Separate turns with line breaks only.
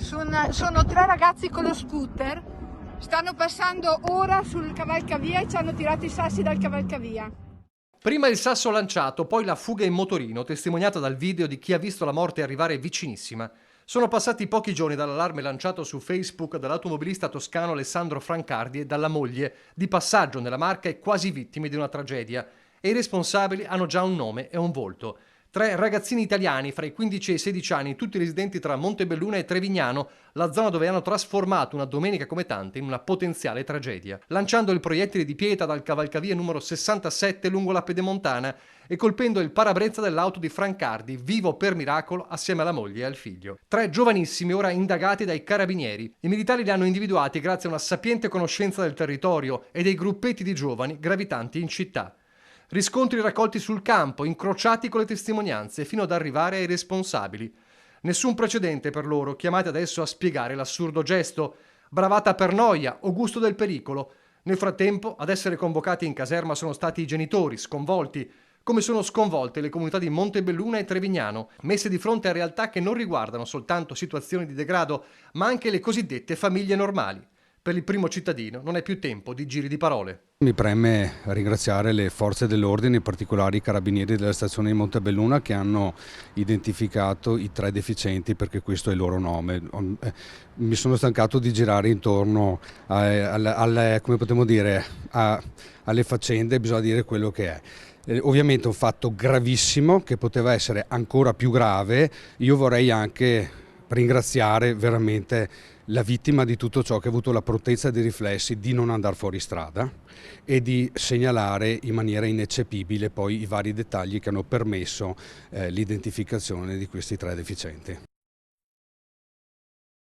Sono tre ragazzi con lo scooter, stanno passando ora sul cavalcavia e ci hanno tirato i sassi dal cavalcavia.
Prima il sasso lanciato, poi la fuga in motorino, testimoniata dal video di chi ha visto la morte arrivare vicinissima. Sono passati pochi giorni dall'allarme lanciato su Facebook dall'automobilista toscano Alessandro Francardi e dalla moglie, di passaggio nella Marca e quasi vittime di una tragedia. E i responsabili hanno già un nome e un volto. Tre ragazzini italiani fra i 15 e i 16 anni, tutti residenti tra Montebelluna e Trevignano, la zona dove hanno trasformato una domenica come tante in una potenziale tragedia, lanciando il proiettile di pietra dal cavalcavia numero 67 lungo la Pedemontana e colpendo il parabrezza dell'auto di Francardi, vivo per miracolo assieme alla moglie e al figlio. Tre giovanissimi ora indagati dai carabinieri. I militari li hanno individuati grazie a una sapiente conoscenza del territorio e dei gruppetti di giovani gravitanti in città. Riscontri raccolti sul campo, incrociati con le testimonianze, fino ad arrivare ai responsabili. Nessun precedente per loro, chiamati adesso a spiegare l'assurdo gesto. Bravata per noia o gusto del pericolo. Nel frattempo, ad essere convocati in caserma sono stati i genitori, sconvolti, come sono sconvolte le comunità di Montebelluna e Trevignano, messe di fronte a realtà che non riguardano soltanto situazioni di degrado, ma anche le cosiddette famiglie normali. Per il primo cittadino non è più tempo di giri di parole.
Mi preme ringraziare le forze dell'ordine, in particolare i carabinieri della stazione di Montebelluna, che hanno identificato i tre deficienti, perché questo è il loro nome. Mi sono stancato di girare intorno alle faccende, bisogna dire quello che è. Ovviamente un fatto gravissimo che poteva essere ancora più grave. Io vorrei anche ringraziare veramente la vittima di tutto ciò, che ha avuto la prontezza di riflessi di non andare fuori strada e di segnalare in maniera ineccepibile poi i vari dettagli che hanno permesso l'identificazione di questi tre deficienti.